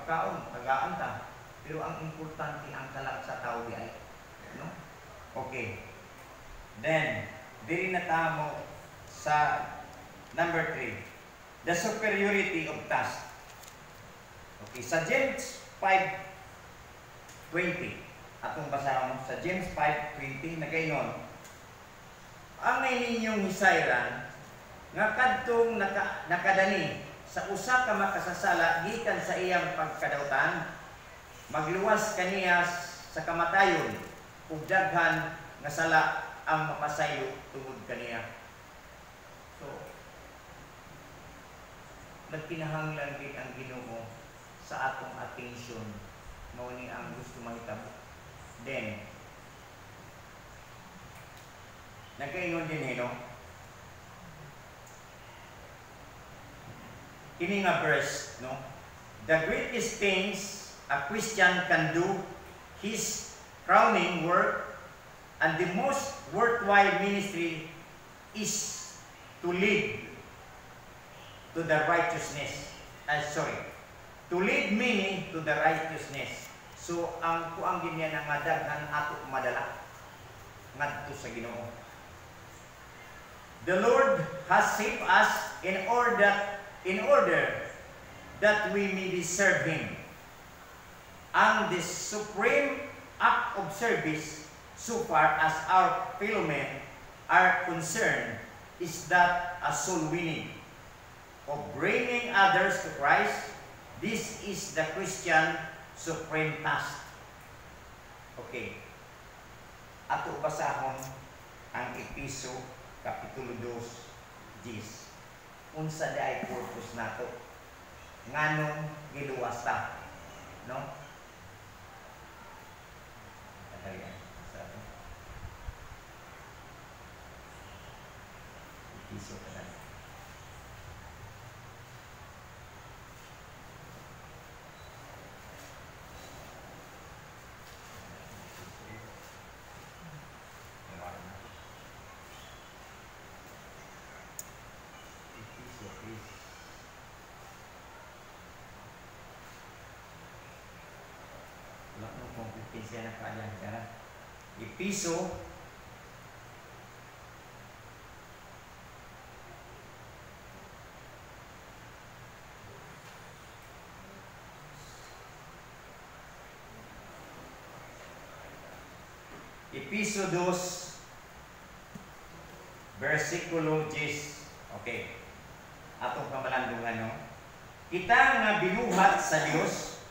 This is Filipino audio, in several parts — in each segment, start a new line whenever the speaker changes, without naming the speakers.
pagkaon, tagaan ta. Pero ang importante ang kalag sa tao di ay. No? Okay. Then, diri na tamo sa number 3. The superiority of task. Okay, sa James 5:20. Atong basahon sa James 5:20 nagaingon. Ang ninyong hisayran nga kadtong nakadani sa usa ka makasasala gikan sa iyang pagkadautan, magluwas kaniya sa kamatayon ug daghan nga sala ang mapasayo tungod kaniya. So, nagkinahanglan gid ang Ginoo sa atong atensyon mao ni ang gusto mahitabo. Then, nagkaingon din no? Kini nga verse, no? The greatest things a Christian can do, his crowning work, and the most worthwhile ministry is to lead to the righteousness. To lead many to the righteousness. So, ang kuang ganyan nga daghan ato madala ngadto sa Ginoo. The Lord has saved us in order that we may serve Him. And the supreme act of service, so far as our fellow men are concerned, is that a soul winning, of bringing others to Christ. This is the Christian supreme task. Okay. Ato basahon ang Episo Kapitulo 2:10. Unsa day purpose nato? Nganong giluwas ta? No? Ayan. Episo ka na. Episo Episo 2 versikulo 10. Okay. Atong kamalandungan no. Kita nga binuhat sa Dios,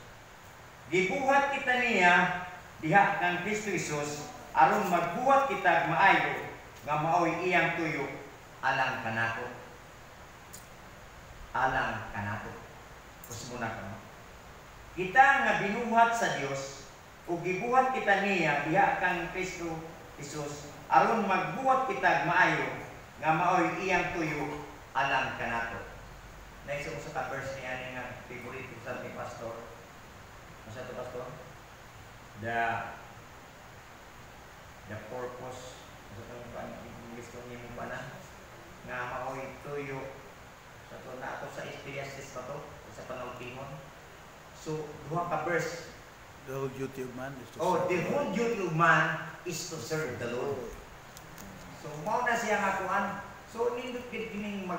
gibuhat kita niya diha kang Kristo Jesus aron magbuhat kita maayo nga maoy iyang tuyo alang kanako. Alang kanako. Kusmuna ka. Kita nga binuhat sa Dios ug gibuhat kita niya diha kang Kristo Jesus aron magbuhat kita maayo nga maoy iyang tuyo alang kanako. Next sa ka verse niya ni nga favorite sa ni pastor. Masa to pastor? The purpose sa gusto niyo mo pa na nga maoy tuyo sa to na ato sa experiences pa to sa panultimon. So duha ka verse.
The whole duty of man is to
serve. The whole duty of man is to serve the Lord. So mao na siya nga kuan. So nindot gid kining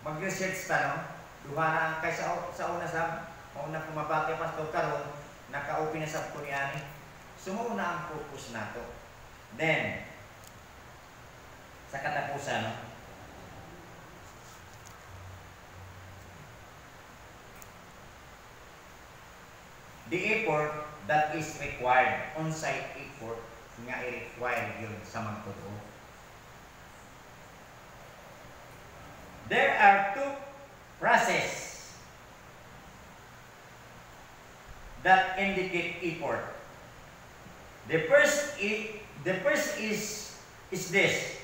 mag-research ta no. Duha na kay sa una sa mao na kumabati pastor karon naka-open na sa ko ni ani. So mao na ang purpose nato. Then sa katapusan no. The effort that is required, on-site effort nga i-require yun sa magtotoo. There are two processes that indicate effort. The first is this.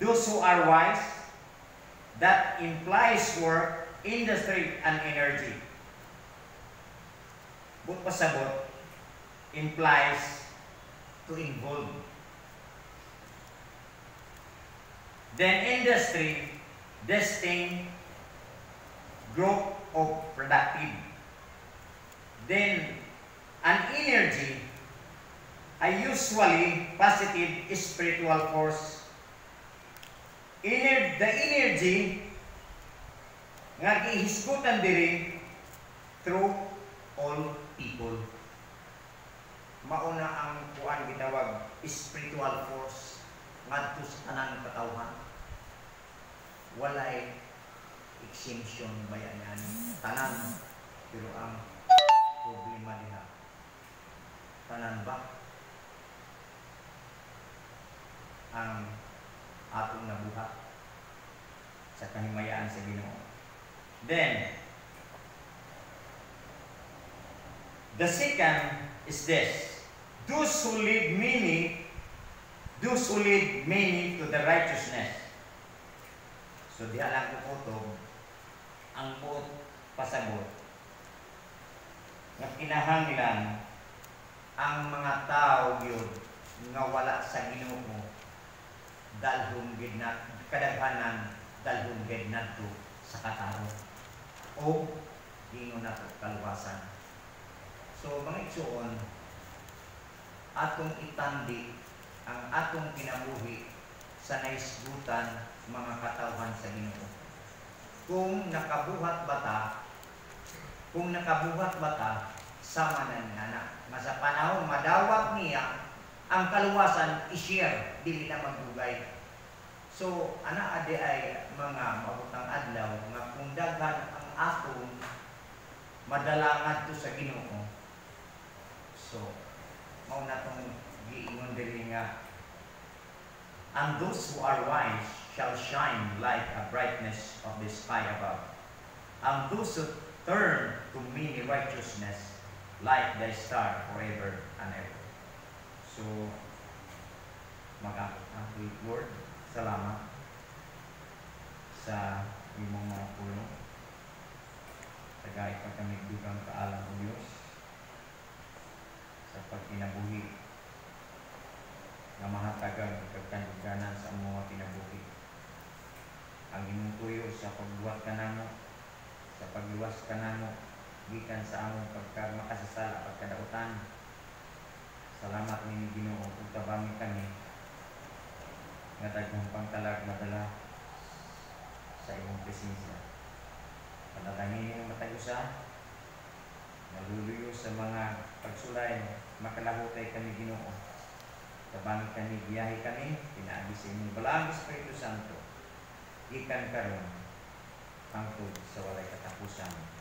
Those who are wise, that implies work, industry, and energy. But pasabot implies to involve. Then industry, destined growth of productive. Then, an energy ay usually positive spiritual force. The energy nga gihisgutan diri through all people. Mauna ang kuan gitawag spiritual force ngadto sa tanang katawhan. Walay exemption bayanan tanan, pero ang problema diha tanan ba ang atong nabuhat sa kahimayaan sa Ginoo. Then, the second is this: those who lead many to the righteousness. So diha lang kutob ang buot pasabot nga kinahanglan ang mga tao gyud nga wala sa Ginoo dalhon gid na kadaghanan, dalhon gid nadto sa kataro o gingon nato kaluwasan. So mga igsoon, atong itandi ang atong kinabuhi sa naisgutan mga katawhan sa Ginoo. Kung nakabuhat bata sama na nga sa panahon madawat niya ang kaluwasan i-share, dili na magdugay. So, ana ade ay mga mabutang adlaw nga kung daghan ang atong madalangan to sa Ginoo. So, mao na tong giingon diri nga, and those who are wise shall shine like a brightness of the sky above, and those who turn to many righteousness like the star forever and ever. So, mag-akot ang Lord, salamat sa imong mga pulong. Tagay pagkamigdugang kaalam o Diyos sa pagkinabuhi na mahatagang pagkanduganan sa mga kinabuhi. Ang imong tuyo sa pagbuhat ka namo, sa pagluwas ka namo, gikan sa among makasasala, pagkadautan. Salamat ni Ginoo ug tabangin kami nga daghang pangtalag madala sa imong presensya. Panalangin ang matag-usa, naluluyo sa mga pagsulay, makalahutay kami Ginoo. Tabangin kami, biyahe kami, pinaagi sa imong balaang Espiritu Santo, ikan karon hangtod sa walay katapusan.